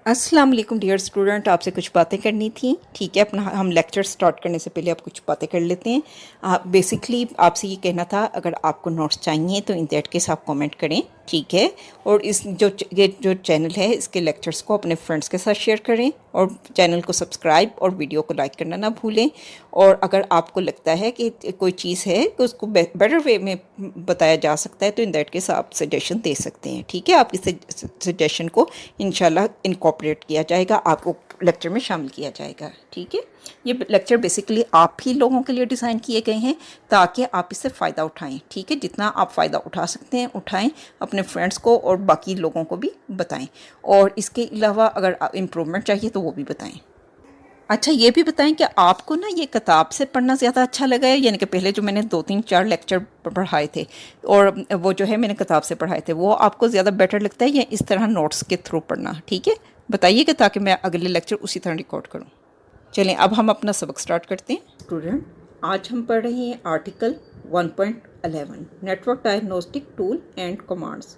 अस्सलाम वालेकुम dear student, आपसे कुछ बातें करनी थी। ठीक है, अपना हम लेक्चर स्टार्ट करने से पहले आप कुछ बातें कर लेते हैं। बेसिकली आपसे ये कहना था, अगर आपको नोट्स चाहिए तो इन दैट केस आप कमेंट करें। ठीक है, और ये जो चैनल है इसके लेक्चर्स को अपने फ्रेंड्स के साथ शेयर करें और चैनल को सब्सक्राइब और वीडियो को लाइक करना ना भूलें। और अगर आपको लगता है कि कोई चीज़ है कि उसको बेटर वे में बताया जा सकता है तो इन दैट केस आप सजेशन दे सकते हैं। ठीक है, आपकी सजेशन को इंशाल्लाह इनकॉर्पोरेट किया जाएगा, आपको लेक्चर में शामिल किया जाएगा। ठीक है, ये लेक्चर बेसिकली आप ही लोगों के लिए डिज़ाइन किए गए हैं ताकि आप इससे फ़ायदा उठाएं। ठीक है, जितना आप फ़ायदा उठा सकते हैं उठाएं, अपने फ्रेंड्स को और बाकी लोगों को भी बताएं। और इसके अलावा अगर इम्प्रूवमेंट चाहिए तो वो भी बताएं। अच्छा, ये भी बताएं कि आपको ना ये किताब से पढ़ना ज़्यादा अच्छा लगा है, यानी कि पहले जो मैंने 2 3 4 लेक्चर पढ़ाए थे और वो जो है मैंने किताब से पढ़ाए थे, वो आपको ज़्यादा बेटर लगता है या इस तरह नोट्स के थ्रू पढ़ना? ठीक है, बताइएगा ताकि मैं अगले लेक्चर उसी तरह रिकॉर्ड करूँ। चलें, अब हम अपना सबक स्टार्ट करते हैं। स्टूडेंट, आज हम पढ़ रहे हैं article 1.11 network diagnostic tool and commands.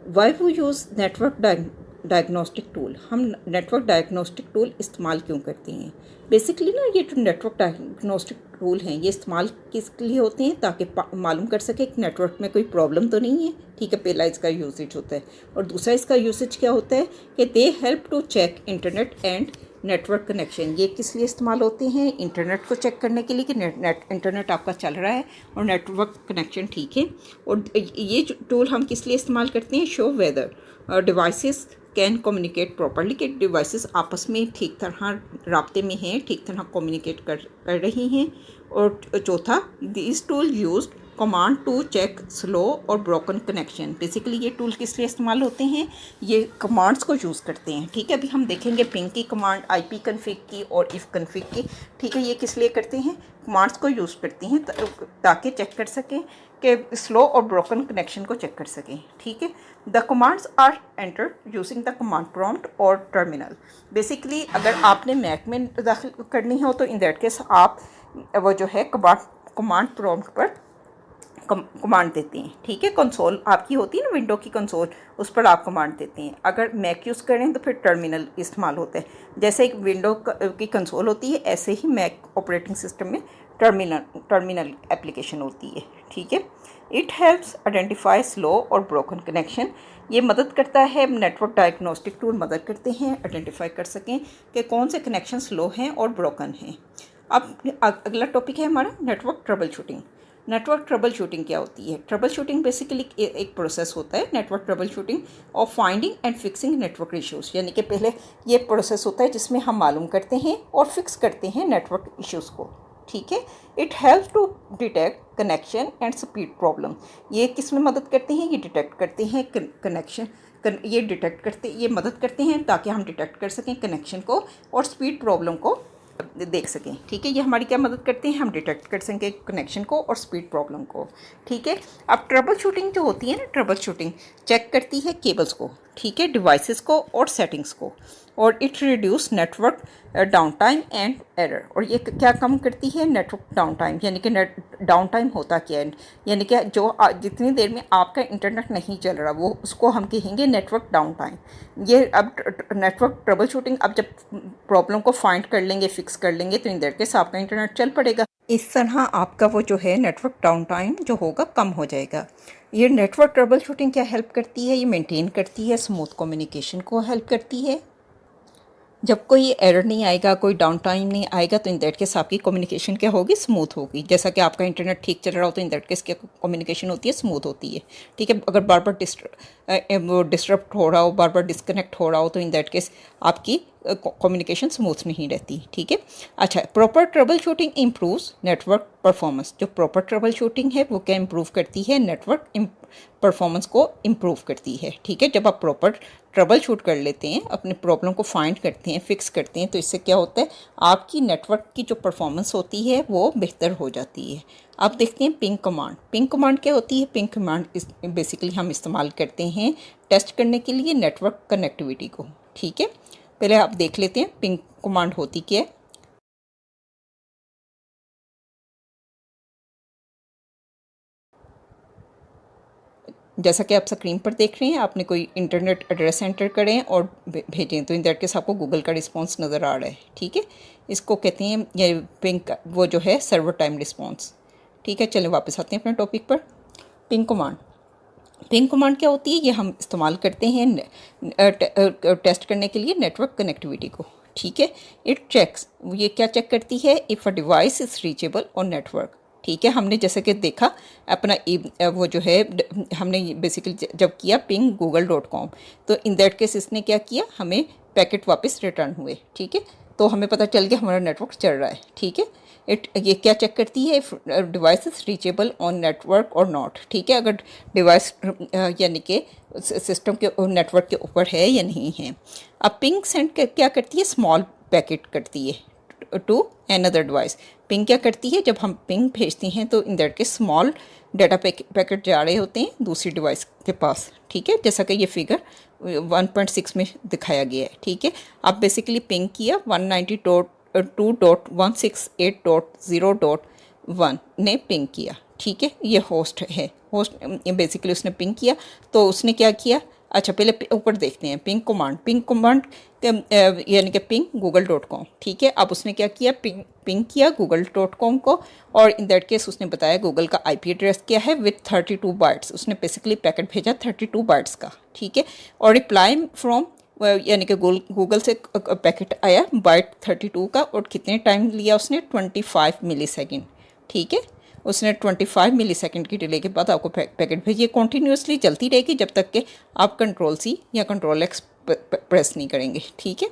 Why वो यूज़ नेटवर्क डायग्नोस्टिक टूल, हम नेटवर्क डायग्नोस्टिक टूल इस्तेमाल क्यों करते हैं? बेसिकली ना ये जो नेटवर्क डायग्नोस्टिक टूल हैं ये इस्तेमाल किस लिए होते हैं? ताकि मालूम कर सके कि नेटवर्क में कोई प्रॉब्लम तो नहीं है। ठीक है, पहला इसका यूसेज होता है। और दूसरा इसका यूसेज क्या होता है कि they help to check internet and network connection. ये किस लिए इस्तेमाल होते हैं? इंटरनेट को चेक करने के लिए कि इंटरनेट आपका चल रहा है और नेटवर्क कनेक्शन ठीक है। और ये टूल हम किस लिए इस्तेमाल करते हैं? Show whether devices can communicate properly, कि डिवाइसेस आपस में ठीक तरह राब्ते में हैं, ठीक तरह कम्युनिकेट कर रही हैं। और चौथा, this tool use command to check slow और ब्रोकन कनेक्शन। बेसिकली ये टूल किस लिए इस्तेमाल होते हैं? ये कमांड्स को यूज़ करते हैं। ठीक है, अभी हम देखेंगे पिंग की कमांड, आईपी कन्फिग की और इफ़ कन्फिग की। ठीक है, ये किस लिए करते हैं? कमांड्स को यूज़ करती हैं ताकि चेक कर सकें कि स्लो और ब्रोकन कनेक्शन को चेक कर सकें। ठीक है, the commands are entered using the command prompt और टर्मिनल। बेसिकली अगर आपने मैक में दाखिल करनी हो तो इन दैट केस आप वो जो है कमांड प्रॉम्प्ट पर कमांड देते हैं। ठीक है, कंसोल आपकी होती है ना, विंडो की कंसोल, उस पर आप कमांड देते हैं। अगर मैक यूज़ करें तो फिर टर्मिनल इस्तेमाल होता है। जैसे एक विंडो की कंसोल होती है, ऐसे ही मैक ऑपरेटिंग सिस्टम में टर्मिनल एप्लीकेशन होती है। ठीक है, इट हेल्प्स आइडेंटिफाई स्लो और ब्रोकन कनेक्शन। ये मदद करता है, नेटवर्क डायग्नोस्टिक टूल मदद करते हैं आइडेंटिफाई कर सकें कि कौन से कनेक्शन स्लो हैं और ब्रोकन हैं। अब अगला टॉपिक है हमारा network trouble shooting. Network trouble shooting क्या होती है? ट्रबल शूटिंग बेसिकली एक प्रोसेस होता है, network trouble shooting of finding and fixing network issues. यानी कि पहले ये प्रोसेस होता है जिसमें हम मालूम करते हैं और फिक्स करते हैं नेटवर्क इश्यूज़ को। ठीक है, it help to detect connection and speed problem. ये किस में मदद करते हैं? ये डिटेक्ट करते हैं कनेक्शन, ये मदद करते हैं ताकि हम डिटेक्ट कर सकें कनेक्शन को और स्पीड प्रॉब्लम को देख सकें। ठीक है, ये हमारी क्या मदद करते हैं? हम डिटेक्ट कर सकें कनेक्शन को और स्पीड प्रॉब्लम को। ठीक है, अब ट्रबल शूटिंग जो होती है ना, ट्रबल शूटिंग चेक करती है केबल्स को, ठीक है, डिवाइसेस को और सेटिंग्स को, और it reduce network down time and error. और ये क्या कम करती है? Network down time. यानी कि डाउन टाइम होता क्या है? यानी कि जो जितनी देर में आपका इंटरनेट नहीं चल रहा वो उसको हम कहेंगे नेटवर्क डाउन टाइम। ये अब नेटवर्क ट्रबल शूटिंग, अब जब प्रॉब्लम को फाइंड कर लेंगे, फिक्स कर लेंगे तो इन देर के आपका इंटरनेट चल पड़ेगा। इस तरह आपका वो जो है नेटवर्क डाउन टाइम जो होगा कम हो जाएगा। ये नेटवर्क ट्रबल शूटिंग क्या हेल्प करती है? ये मेंटेन करती है स्मूथ कम्युनिकेशन को हेल्प करती है। जब कोई एरर नहीं आएगा, कोई डाउन टाइम नहीं आएगा तो इन दैट केस आपकी कम्युनिकेशन क्या होगी? स्मूथ होगी। जैसा कि आपका इंटरनेट ठीक चल रहा हो तो इन दैट केस क्या कम्युनिकेशन होती है? स्मूथ होती है। ठीक है, अगर बार बार डिस्टर्ब हो रहा हो, बार बार डिस्कनेक्ट हो रहा हो तो इन दैट केस आपकी कम्युनिकेशन स्मूथ नहीं रहती। ठीक है, अच्छा, proper trouble shooting improves network performance. जो प्रॉपर ट्रबल शूटिंग है वो क्या इम्प्रूव करती है? नेटवर्क परफॉर्मेंस को इम्प्रूव करती है। ठीक है, जब आप प्रॉपर ट्रबल शूट कर लेते हैं, अपने प्रॉब्लम को फाइंड करते हैं, फिक्स करते हैं, तो इससे क्या होता है? आपकी नेटवर्क की जो परफॉर्मेंस होती है वो बेहतर हो जाती है। आप देखते हैं पिंग कमांड। पिंग कमांड क्या होती है? पिंग कमांड बेसिकली हम इस्तेमाल करते हैं टेस्ट करने के लिए नेटवर्क कनेक्टिविटी को। ठीक है, पहले आप देख लेते हैं पिंग कमांड होती क्या है। जैसा कि आप स्क्रीन पर देख रहे हैं, आपने कोई इंटरनेट एड्रेस एंटर करें और भेजें तो इन दैट केस आपको गूगल का रिस्पांस नज़र आ रहा है। ठीक है, इसको कहते हैं ये पिंग, वो जो है सर्वर टाइम रिस्पांस। ठीक है, चलें वापस आते हैं अपने टॉपिक पर। पिंग कमांड, पिंग कमांड क्या होती है? ये हम इस्तेमाल करते हैं टेस्ट करने के लिए नेटवर्क कनेक्टिविटी को। ठीक है, इट चेक्स, ये क्या चेक करती है? If a device is reachable on network. ठीक है, हमने जैसे कि देखा अपना वो जो है हमने बेसिकली जब किया पिंग google.com, तो इन दैट केस इसने क्या किया, हमें पैकेट वापस रिटर्न हुए। ठीक है, तो हमें पता चल गया हमारा नेटवर्क चल रहा है। ठीक है, ये क्या चेक करती है? Device is reachable on network और नॉट। ठीक है, अगर डिवाइस यानी कि सिस्टम के नेटवर्क के ऊपर है या नहीं है। अब पिंग सेंड क्या करती है? स्मॉल पैकेट करती है टू अनदर डिवाइस। पिंग क्या करती है? जब हम पिंग भेजते हैं तो इन दैट के स्मॉल डाटा पैकेट जा रहे होते हैं दूसरी डिवाइस के पास। ठीक है, जैसा कि ये फिगर 1.6 में दिखाया गया है। ठीक है, आप बेसिकली पिंग किया 192.2.168.0.1 ने पिंग किया। ठीक है, ये होस्ट है, होस्ट बेसिकली उसने पिंग किया। तो उसने क्या किया? अच्छा, पहले ऊपर देखते हैं पिंग कमांड। पिंग कमांड यानी कि पिंग google.com। ठीक है, अब उसने क्या किया? पिंग किया google.com को, और इन दैट केस उसने बताया गूगल का IP एड्रेस क्या है विथ 32 बाइट्स। उसने बेसिकली पैकेट भेजा 32 बाइट्स का। ठीक है, और रिप्लाई फ्रॉम यानी कि गूगल से पैकेट आया बाइट 32 का, और कितने टाइम लिया उसने? 25 मिली सेकेंड। ठीक है, उसने 25 मिली सेकेंड की डिले के बाद आपको पैकेट भेजिए। कॉन्टीन्यूसली चलती रहेगी जब तक कि आप Ctrl+C या Ctrl+X प्रेस नहीं करेंगे। ठीक है,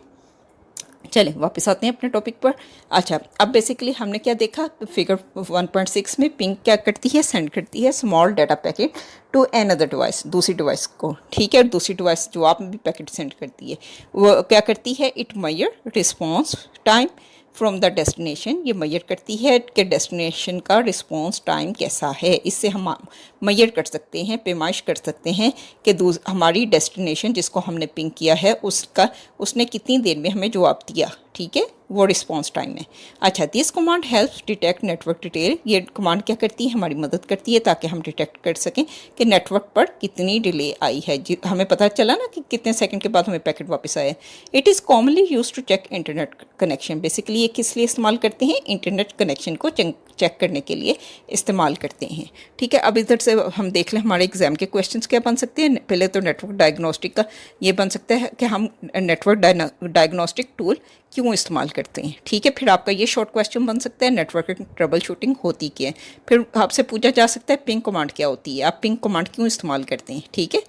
चलें वापस आते हैं अपने टॉपिक पर। अच्छा, अब बेसिकली हमने क्या देखा? फिगर 1.6 में पिंग क्या करती है? सेंड करती है small data packet to another device, दूसरी डिवाइस को। ठीक है, और दूसरी डिवाइस जो आप भी पैकेट सेंड करती है वो क्या करती है? It measure response time from the destination. ये मेजर करती है कि डेस्टिनेशन का रिस्पॉन्स टाइम कैसा है। इससे हम मेजर कर सकते हैं, पैमाइश कर सकते हैं कि हमारी डेस्टिनेशन जिसको हमने पिंग किया है उसने कितनी देर में हमें जवाब दिया। ठीक है, वो रिस्पॉन्स टाइम है। अच्छा, this command helps detect network detail. ये कमांड क्या करती है? हमारी मदद करती है ताकि हम डिटेक्ट कर सकें कि नेटवर्क पर कितनी डिले आई है। हमें पता चला ना कि कितने सेकंड के बाद हमें पैकेट वापस आया। It is commonly use to check internet connection. Basically ये किस लिए इस्तेमाल करते हैं? इंटरनेट कनेक्शन को चेक करने के लिए इस्तेमाल करते हैं। ठीक है, अब इधर से हम देख लें हमारे एग्जाम के क्वेश्चंस क्या बन सकते हैं। पहले तो नेटवर्क डायग्नोस्टिक का ये बन सकता है कि हम नेटवर्क डायग्नोस्टिक टूल क्यों इस्तेमाल करते हैं। ठीक है, फिर आपका ये शॉर्ट क्वेश्चन बन सकता है नेटवर्क ट्रबल शूटिंग होती क्या है। फिर आपसे पूछा जा सकता है पिंग कमांड क्या होती है, आप पिंग कमांड क्यों इस्तेमाल करते हैं। ठीक है,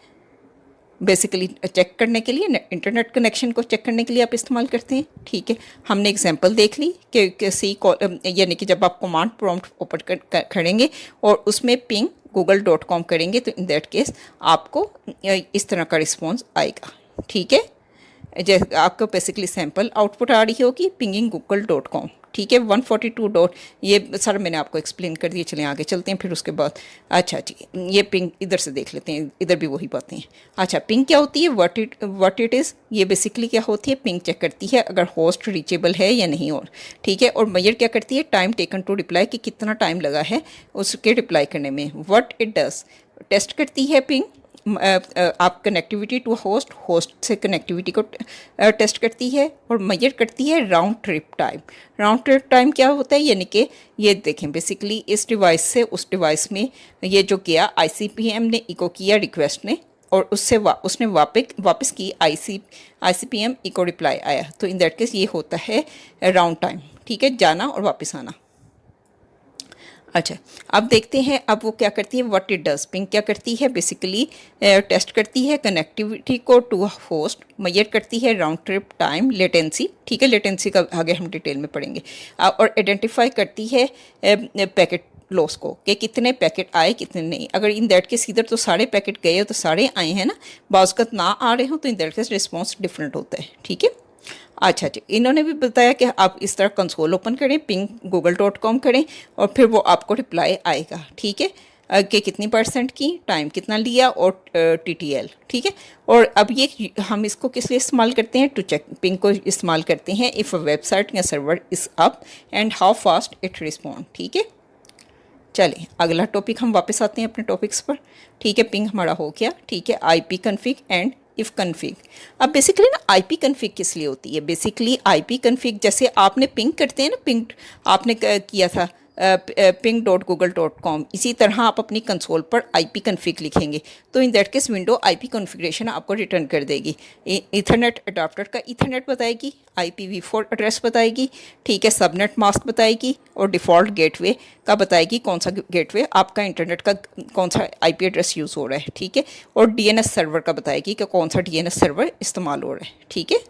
बेसिकली चेक करने के लिए, इंटरनेट कनेक्शन को चेक करने के लिए आप इस्तेमाल करते हैं। ठीक है, हमने एग्जांपल देख ली कि सी यानी कि जब आप कमांड प्रॉम्प्ट ओपन करेंगे और उसमें पिंग google.com करेंगे तो इन दैट केस आपको इस तरह का रिस्पॉन्स आएगा। ठीक है, जैसे आपको बेसिकली सैम्पल आउटपुट आ रही होगी पिंगिंग google.com। ठीक है, 142 डॉट, ये सर मैंने आपको एक्सप्लेन कर दिया। चलें आगे चलते हैं फिर उसके बाद। अच्छा जी, ये पिंग इधर से देख लेते हैं, इधर भी वही बातें हैं। अच्छा, पिंग क्या होती है? व्हाट इट इज़, ये बेसिकली क्या होती है? पिंग चेक करती है अगर होस्ट रीचेबल है या नहीं। और ठीक है, और मेजर क्या करती है? टाइम टेकन टू रिप्लाई, कि कितना टाइम लगा है उसके रिप्लाई करने में। व्हाट इट डज, टेस्ट करती है पिंग आप कनेक्टिविटी टू होस्ट से कनेक्टिविटी को टेस्ट करती है, और मेजर करती है round trip time. Round trip time क्या होता है? यानी कि ये देखें बेसिकली इस डिवाइस से उस डिवाइस में ये जो किया ICPM ने इको किया रिक्वेस्ट ने, और उससे उसने वापस की ICPM इको रिप्लाई आया। तो इन दैट केस ये होता है राउंड टाइम। ठीक है, जाना और वापस आना। अच्छा, अब देखते हैं अब वो क्या करती है। व्हाट इट डज, पिंग क्या करती है? बेसिकली टेस्ट करती है कनेक्टिविटी को टू होस्ट, मेजर करती है राउंड ट्रिप टाइम, लेटेंसी। ठीक है, लेटेंसी का आगे हम डिटेल में पढ़ेंगे। और आइडेंटिफाई करती है पैकेट लॉस को, कि कितने पैकेट आए कितने नहीं। अगर इन दैट केस इधर तो सारे पैकेट गए हो तो सारे आए हैं ना, बाज़ ना आ रहे हो तो in that case response different होता है। ठीक है, अच्छा जी, इन्होंने भी बताया कि आप इस तरह कंसोल ओपन करें, पिंग google.com करें, और फिर वो आपको रिप्लाई आएगा। ठीक है, कि कितनी % की, टाइम कितना लिया, और TTL। ठीक है, और अब ये हम इसको किस लिए इस्तेमाल करते हैं? टू चेक, पिंग को इस्तेमाल करते हैं इफ़ अ वेबसाइट या server is up and how fast it respond. ठीक है, चलें अगला टॉपिक हम वापस आते हैं अपने टॉपिक्स पर। ठीक है, पिंग हमारा हो गया। ठीक है, IP config and if config. अब बेसिकली ना आईपी कन्फिग किस लिए होती है? बेसिकली आईपी कन्फिग जैसे आपने पिंग करते हैं ना, पिंग आपने किया था ping.google.com, इसी तरह आप अपनी कंसोल पर आईपी कन्फिग लिखेंगे तो in that case window IP configuration आपको रिटर्न कर देगी। ईथरनेट अडाप्टर का ईथरनेट बताएगी, IPv4 एड्रेस बताएगी, ठीक है, सबनेट मास्क बताएगी और डिफ़ॉल्ट गेटवे का बताएगी कौन सा गेटवे आपका इंटरनेट का कौन सा आईपी एड्रेस यूज़ हो रहा है। ठीक है, और डीएनएस सर्वर का बताएगी कि कौन सा डीएनएस सर्वर इस्तेमाल हो रहा है। ठीक है,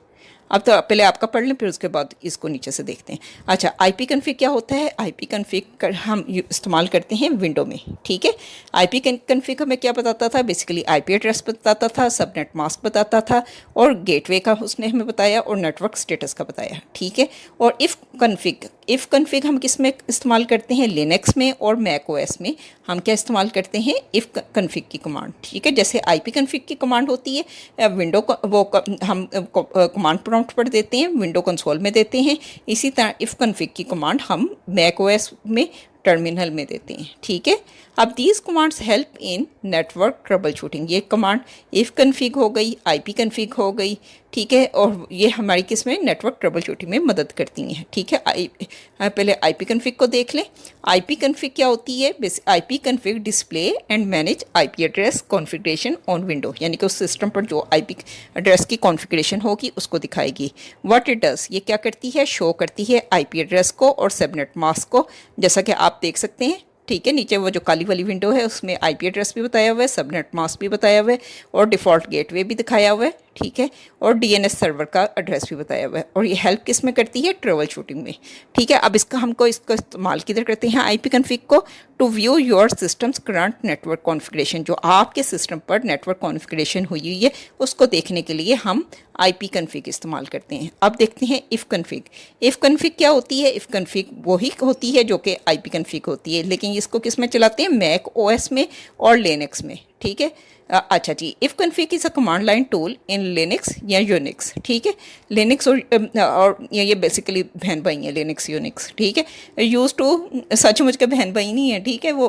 अब तो पहले आपका पढ़ लें, फिर उसके बाद इसको नीचे से देखते हैं। अच्छा, आईपी कन्फिग क्या होता है? आईपी कन्फिग हम इस्तेमाल करते हैं विंडो में। ठीक है, आईपी कन्फिग हमें क्या बताता था? बेसिकली आईपी एड्रेस बताता था, सबनेट मास्क बताता था और गेटवे का उसने हमें बताया और नेटवर्क स्टेटस का बताया। ठीक है, और इफ़ कन्फिग हम किस में इस्तेमाल करते हैं? लिनक्स में और मैक ओएस में हम क्या इस्तेमाल करते हैं? इफ़ कन्फिग की कमांड। ठीक है, जैसे आईपी कन्फिग की कमांड होती है विंडो हम कमांड प्रॉम्प्ट पर देते हैं, विंडो कंसोल में देते हैं। इसी तरह इफ़ कन्फिग की कमांड हम मैक ओएस में टर्मिनल में देते हैं। ठीक है, अब these commands help in network trouble shooting. ये कमांड इफ़ कन्फिग हो गई, आईपी कन्फिग हो गई। ठीक है, और ये हमारी किस में? नेटवर्क ट्रबल शूटिंग में मदद करती हैं। ठीक है, पहले आईपी कन्फिग को देख लें। आईपी कन्फिग क्या होती है? IP config display and manage IP address configuration on window, यानी कि उस सिस्टम पर जो आईपी एड्रेस की कॉन्फ़िगरेशन होगी उसको दिखाएगी। व्हाट इट डज, ये क्या करती है? शो करती है आईपी एड्रेस को और सबनेट मास्क को, जैसा कि आप देख सकते हैं। ठीक है, नीचे वो जो काली वाली विंडो है उसमें आईपी एड्रेस भी बताया हुआ है, सबनेट मास्क भी बताया हुआ है और डिफ़ॉल्ट गेटवे भी दिखाया हुआ है। ठीक है, और डीएनएस सर्वर का एड्रेस भी बताया हुआ है। और ये हेल्प किस में करती है? ट्रबल शूटिंग में। ठीक है, अब इसको इस्तेमाल किधर करते हैं आईपी कन्फिग को? To view your systems current network configuration, जो आपके सिस्टम पर नेटवर्क कॉन्फ़िगरेशन हुई है उसको देखने के लिए हम आईपी कन्फिग इस्तेमाल करते हैं। अब देखते हैं इफ़ कन्फिग। इफ़ कन्फिग क्या होती है? इफ़ कन्फिग वही होती है जो कि आईपी कन्फिग होती है, लेकिन इसको किस में चलाते हैं? मैक ओएस में और लिनक्स में। ठीक है, अच्छा जी, if config is a command line tool in Linux या यूनिक्स। ठीक है, लिनक्स और ये बेसिकली बहन भाई हैं, लिनक्स यूनिक्स। ठीक है, यूज़ टू सचमुच के बहन भाई नहीं है। ठीक है, वो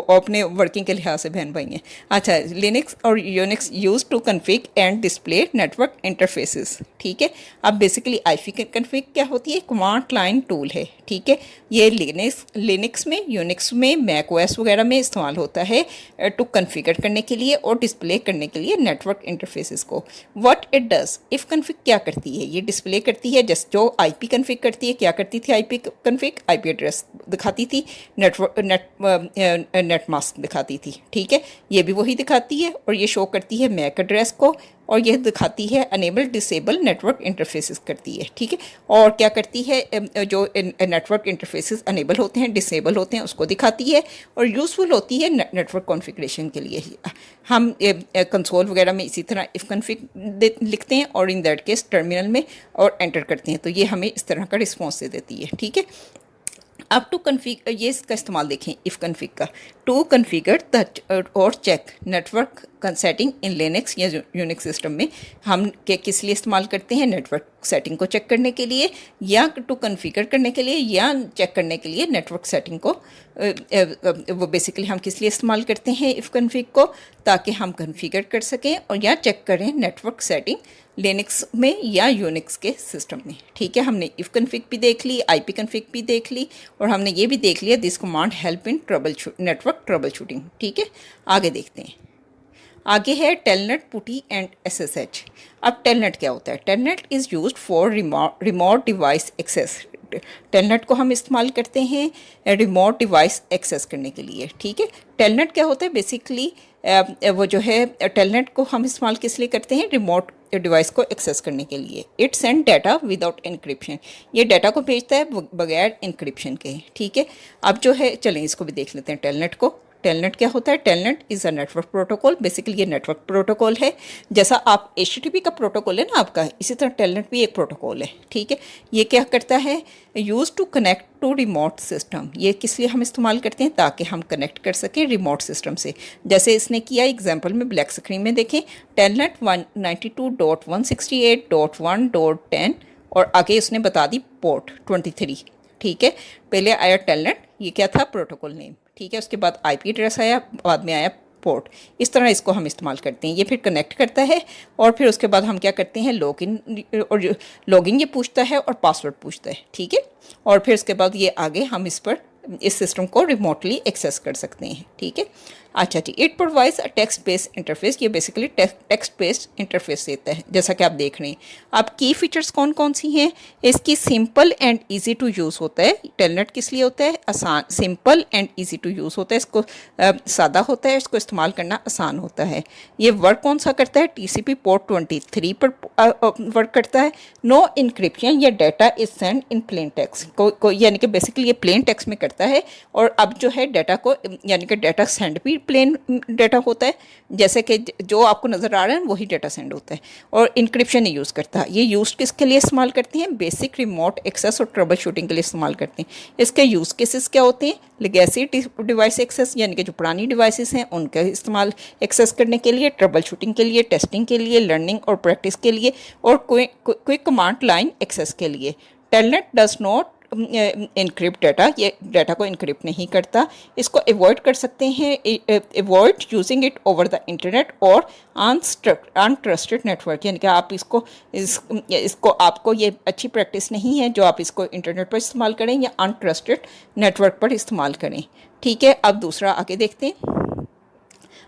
अपने वर्किंग के लिहाज से बहन भाई हैं। अच्छा, लिनक्स और Unix use to config and display network interfaces. ठीक है, अब बेसिकली आईपी कन्फिग क्या होती है? कमांड लाइन टूल है। ठीक है, ये लिनक्स में, यूनिक्स में, मैक ओएस वगैरह में इस्तेमाल होता है टू कन्फिगर करने के लिए और डिस्प्ले करने के लिए नेटवर्क इंटरफेसेस को। What it does, if config क्या करती है? ये डिस्प्ले करती है जस्ट जो आईपी कन्फिग करती है। क्या करती थी आईपी कन्फिग? आईपी एड्रेस दिखाती थी, नेट मास्क दिखाती थी। ठीक है, ये भी वही दिखाती है और ये शो करती है मैक एड्रेस को और यह दिखाती है अनेबल डिसेबल नेटवर्क इंटरफेसेस करती है। ठीक है, और क्या करती है? जो नेटवर्क इंटरफेसेस अनेबल होते हैं, डिसेबल होते हैं, उसको दिखाती है और यूज़फुल होती है नेटवर्क कॉन्फ़िगरेशन के लिए। हम कंसोल वगैरह में इसी तरह इफ़ कन्फिग लिखते हैं और इन दैट केस टर्मिनल में और एंटर करते हैं तो ये हमें इस तरह का रिस्पॉन्स दे देती है। ठीक है, अब टू कन्फिग, ये इसका इस्तेमाल देखें इफ़ कन्फिग का। टू कन्फिगर द और check network setting in Linux या यूनिक्स सिस्टम में हम किस लिए इस्तेमाल करते हैं? नेटवर्क सेटिंग को चेक करने के लिए या टू कन्फिगर करने के लिए या चेक करने के लिए नेटवर्क सेटिंग को। वो बेसिकली हम किस लिए इस्तेमाल करते हैं इफ़ कन्फिग को? ताकि हम कन्फिगर कर सकें और या चेक करें नेटवर्क सेटिंग लिनक्स में या यूनिक्स के सिस्टम में। ठीक है, हमने इफ़ कन्फिग भी देख ली, आईपी कन्फिग भी देख ली और हमने ये भी देख लिया this command help in network troubleshooting. ठीक है, आगे देखते हैं। आगे है टेलनेट, पुटी एंड SSH। अब टेलनेट क्या होता है? Telnet is used for remote device access. Telnet को हम इस्तेमाल करते हैं रिमोट डिवाइस एक्सेस करने के लिए। ठीक है, टेलनेट क्या होता है? बेसिकली वो जो है टेलनेट को हम इस्तेमाल किस लिए करते हैं? रिमोट डिवाइस को एक्सेस करने के लिए। It send data without encryption, ये डाटा को भेजता है बगैर इनक्रिप्शन के। ठीक है, अब जो है चलें इसको भी देख लेते हैं टेलनेट को। टेलनेट क्या होता है? Telnet is a network protocol. Basically ये नेटवर्क प्रोटोकॉल है, जैसा आप HTTP का प्रोटोकॉल है ना आपका, इसी तरह टेलनेट भी एक प्रोटोकॉल है। ठीक है, ये क्या करता है? Use to connect to remote system. ये किस लिए हम इस्तेमाल करते हैं? ताकि हम कनेक्ट कर सकें रिमोट सिस्टम से, जैसे इसने किया एग्जाम्पल में ब्लैक स्क्रीन में देखें। टेलनेट 192.168.1.10 और आगे उसने बता दी पोर्ट 23। ठीक है, पहले आया टेलनेट, ये क्या था? Protocol name. ठीक है। उसके बाद आईपी एड्रेस आया, बाद में आया पोर्ट। इस तरह इसको हम इस्तेमाल करते हैं। ये फिर कनेक्ट करता है और फिर उसके बाद हम क्या करते हैं, लॉगिन ये पूछता है और पासवर्ड पूछता है, ठीक है। और फिर उसके बाद ये आगे हम इस सिस्टम को रिमोटली एक्सेस कर सकते हैं, ठीक है। अच्छा जी, it provides a text based interface. ये बेसिकली टेक्स्ट बेस्ड इंटरफेस देता है, जैसा कि आप देख रहे हैं। अब की फीचर्स कौन कौन सी हैं, इसकी simple and easy to use होता है। टेलनेट किस लिए होता है, आसान, simple and easy to use होता है। इसको सादा होता है, इसको इस्तेमाल करना आसान होता है। ये वर्क कौन सा करता है, टीसीपी पोर्ट 23 पर वर्क करता है। नो इंक्रिप्शन या data is send in plain text यानी कि बेसिकली ये प्लेन टेक्स्ट में करता है। और अब जो है डाटा को, यानी कि डाटा सेंड भी प्लेन डाटा होता है, जैसे कि जो आपको नज़र आ रहा है वही डाटा सेंड होता है। और इंक्रिप्शन नहीं यूज़ करता। ये यूज़ किसके लिए इस्तेमाल करते हैं, बेसिक रिमोट एक्सेस और ट्रबल शूटिंग के लिए इस्तेमाल करते हैं। इसके यूज़ केसेस क्या होते हैं, लेगेसी डिवाइस एक्सेस, यानी कि जो पुरानी डिवाइसेस हैं उनका इस्तेमाल एक्सेस करने के लिए, ट्रबल शूटिंग के लिए, टेस्टिंग के लिए, लर्निंग और प्रैक्टिस के लिए, और क्विक कमांड लाइन एक्सेस के लिए। Telnet does not encrypt data, ये डाटा को इनक्रिप्ट नहीं करता। इसको अवॉइड कर सकते हैं, avoid using it over the internet और अनट्रस्टेड नेटवर्क, यानी कि आप इसको आपको ये अच्छी प्रैक्टिस नहीं है जो आप इसको इंटरनेट पर इस्तेमाल करें या अनट्रस्टेड नेटवर्क पर इस्तेमाल करें, ठीक है। अब दूसरा आगे देखते हैं।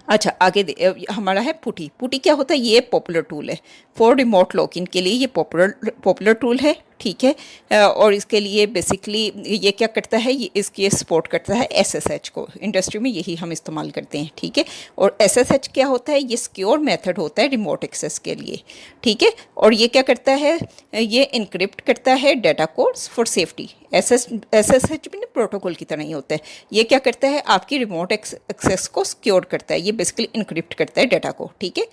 अच्छा, आगे हमारा है पुटी। पुटी क्या होता है, ये पॉपुलर टूल है फॉर रिमोट लॉगिन के लिए। ये पॉपुलर टूल है, ठीक है। और इसके लिए बेसिकली ये क्या करता है, ये इसकी सपोर्ट करता है एसएसएच को। इंडस्ट्री में यही हम इस्तेमाल करते हैं, ठीक है। और एसएसएच क्या होता है, ये सिक्योर मेथड होता है रिमोट एक्सेस के लिए, ठीक है। और ये क्या करता है, ये इनक्रिप्ट करता है डाटा को फॉर सेफ्टी। एसएसएच भी प्रोटोकॉल की तरह ही होता है। ये क्या करता है, आपकी रिमोट एक्सेस को सिक्योर करता है। ये बेसिकली इनक्रिप्ट करता है डाटा को, ठीक है।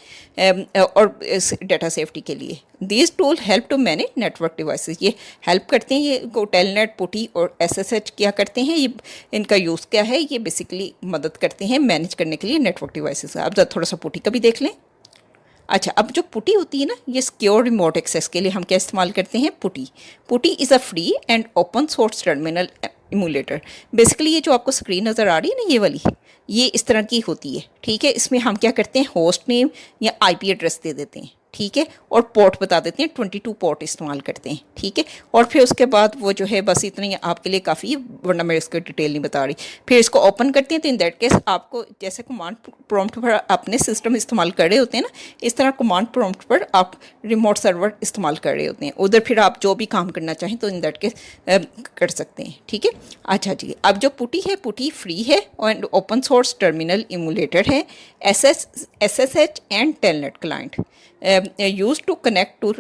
और डाटा सेफ्टी के लिए these tool help to manage network devices. ये हेल्प करते हैं, ये टेलनेट, पुटी और एसएसएच क्या करते हैं, ये इनका यूज़ क्या है, ये बेसिकली मदद करते हैं मैनेज करने के लिए नेटवर्क डिवाइसेस। अब थोड़ा सा पुटी का भी देख लें। अच्छा, अब जो पुटी होती है ना, ये सिक्योर रिमोट एक्सेस के लिए हम क्या इस्तेमाल करते हैं, PuTTY. PuTTY is a free and open source terminal emulator. Basically ये जो आपको स्क्रीन नज़र आ रही है ना, ये वाली, ये इस तरह की होती है, ठीक है। इसमें हम क्या करते हैं, होस्ट नेम या आईपी एड्रेस दे देते हैं, ठीक है। और पोर्ट बता देते हैं, 22 पोर्ट इस्तेमाल करते हैं, ठीक है। और फिर उसके बाद वो जो है बस इतना ही आपके लिए काफ़ी है, वरना मैं इसको डिटेल नहीं बता रही। फिर इसको ओपन करते हैं तो इन दैट केस आपको जैसे कमांड प्रॉम्प्ट पर अपने सिस्टम इस्तेमाल कर रहे होते हैं ना, इस तरह कमांड प्रॉम्प्ट पर आप रिमोट सर्वर इस्तेमाल कर रहे होते हैं। उधर फिर आप जो भी काम करना चाहें तो इन दैट केस कर सकते हैं, ठीक है। अच्छा जी, अब जो पुटी है, पुटी फ्री है और ओपन सोर्स टर्मिनल इमूलेटर है। SSH and telnet client use to connect to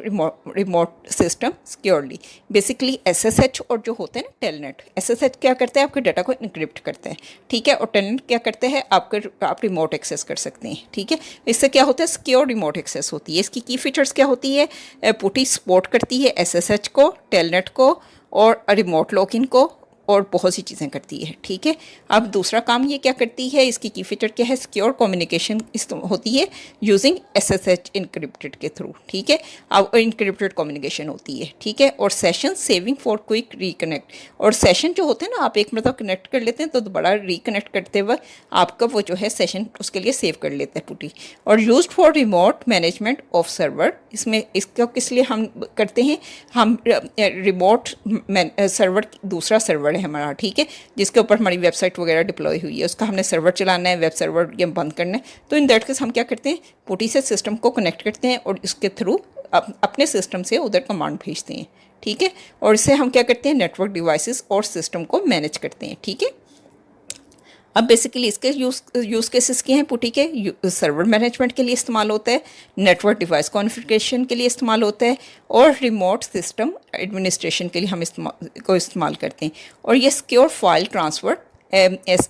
remote system securely. Basically SSH और जो होते हैं ना टेलनेट, एसएसएच क्या करता है, आपके डाटा को इनक्रिप्ट करता है, ठीक है। और टेलनेट क्या करते हैं, आप रिमोट एक्सेस कर सकते हैं, ठीक है। इससे क्या होता है, सिक्योर रिमोट एक्सेस होती है। इसकी की फीचर्स क्या होती है, पुटी सपोर्ट करती है एसएसएच को, टेलनेट को और रिमोट लॉगिन को, और बहुत सी चीज़ें करती है, ठीक है। अब दूसरा काम ये क्या करती है, इसकी की फीचर क्या है, सिक्योर कम्युनिकेशन होती है यूजिंग एसएसएच इनक्रिप्टेड के थ्रू, ठीक है। अब इनक्रिप्टेड कम्युनिकेशन होती है, ठीक है। और session saving for quick reconnect. और सेशन जो होते हैं ना, आप एक मतलब कनेक्ट कर लेते हैं तो दोबारा रिकनेक्ट करते वक्त आपका वो जो है सेशन उसके लिए सेव कर लेता है पुटी। और use for remote management of server. इसमें इसको किस लिए हम करते हैं, हम रिमोट सर्वर, दूसरा सर्वर है हमारा, ठीक है, जिसके ऊपर हमारी वेबसाइट वगैरह डिप्लॉय हुई है, उसका हमने सर्वर चलाना है, वेब सर्वर ये बंद करना है। तो इन दैट केस हम क्या करते हैं, पुटी से सिस्टम को कनेक्ट करते हैं और इसके थ्रू अपने सिस्टम से उधर कमांड भेजते हैं, ठीक है। और इससे हम क्या करते हैं, नेटवर्क डिवाइसेस और सिस्टम को मैनेज करते हैं, ठीक है। अब बेसिकली इसके यूज़ केसेस क्या हैं, पुटी के सर्वर मैनेजमेंट के लिए इस्तेमाल होता है, नेटवर्क डिवाइस कॉन्फ़िगरेशन के लिए इस्तेमाल होता है, और रिमोट सिस्टम एडमिनिस्ट्रेशन के लिए हम इस्तेमाल करते हैं। और ये सिक्योर फाइल ट्रांसफ़र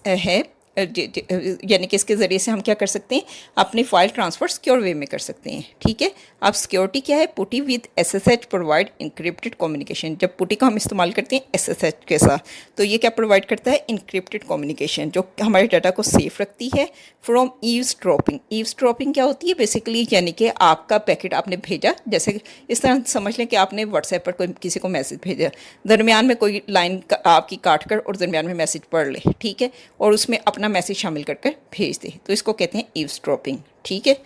है यानी कि इसके ज़रिए से हम क्या कर सकते हैं, अपनी फ़ाइल ट्रांसफ़र सिक्योर वे में कर सकते हैं। ठीक है, अब सिक्योरिटी क्या है, PuTTY with SSH provide encrypted communication. जब पुटी का हम इस्तेमाल करते हैं SSH के साथ, तो ये क्या प्रोवाइड करता है, इंक्रिप्टेड कम्युनिकेशन, जो हमारे डाटा को सेफ रखती है फ्रॉम ईव्सड्रॉपिंग। ईव्सड्रॉपिंग क्या होती है, बेसिकली यानी कि आपका पैकेट आपने भेजा, जैसे इस तरह समझ लें कि आपने व्हाट्सएप पर कोई किसी को मैसेज भेजा, दरमियान में कोई लाइन आपकी काट कर और दरमियान में मैसेज पढ़ ले, ठीक है, और उसमें अपना मैसेज शामिल कर कर भेज दे, तो इसको कहते हैं ईव्सड्रॉपिंग। ठीक है,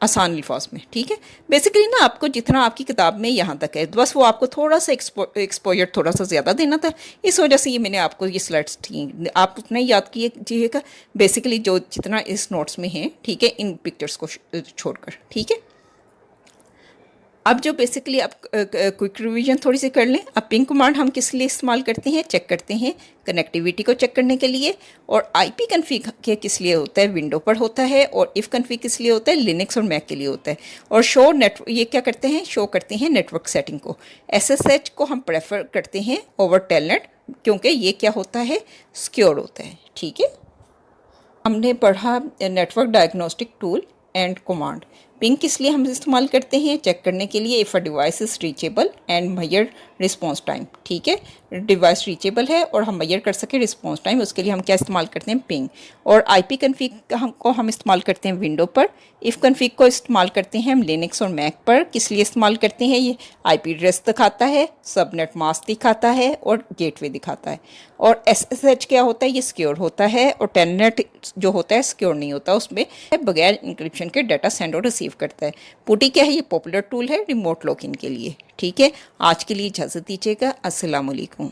आसान अल्फाज में। ठीक है, बेसिकली ना आपको जितना आपकी किताब में यहाँ तक है, बस वो आपको थोड़ा सा एक्सपोजर थोड़ा सा ज़्यादा देना था, इस वजह से ये मैंने आपको ये स्लाइड्स थी, आप उतना ही याद कीजिएगा बेसिकली जो जितना इस नोट्स में है। ठीक है, इन पिक्चर्स को छोड़कर। ठीक है, अब जो बेसिकली आप क्विक रिवीजन थोड़ी सी कर लें। अब पिंग कमांड हम किस लिए इस्तेमाल करते हैं, चेक करते हैं कनेक्टिविटी को चेक करने के लिए, और आईपी कन्फिग के किस लिए होता है, विंडो पर होता है, और इफ़ कन्फिग किस लिए होता है, लिनक्स और मैक के लिए होता है, और शो नेटवर्क ये क्या करते हैं, शो करते हैं नेटवर्क सेटिंग को। SSH को हम प्रेफर करते हैं ओवर टेलनेट, क्योंकि ये क्या होता है, सिक्योर होता है। ठीक है, हमने पढ़ा network diagnostic tool and command. Ping किस लिए हम इस्तेमाल करते हैं, चेक करने के लिए if a device is reachable and measure response time. ठीक है, डिवाइस रीचेबल है और हम मेजर कर सकें रिस्पॉन्स टाइम, उसके लिए हम क्या इस्तेमाल करते हैं, पिंग। और आईपी कन्फिग को हम इस्तेमाल करते हैं विंडो पर, इफ़ कन्फिग को इस्तेमाल करते हैं हम लिनक्स और मैक पर। किस लिए इस्तेमाल करते हैं, ये आईपी एड्रेस दिखाता है, सबनेट मास्क दिखाता है और गेटवे दिखाता है। और SSH क्या होता है, ये सिक्योर होता है, और टेलनेट जो होता है सिक्योर नहीं होता, उसमें बगैर इंक्रिप्शन के डाटा सेंड और रिसीव करता है। पुटी क्या है, ये पॉपुलर टूल है रिमोट लॉगिन के लिए। ठीक है, आज के लिए इजाज़त दीजिएगा। अस्सलाम वालेकुम।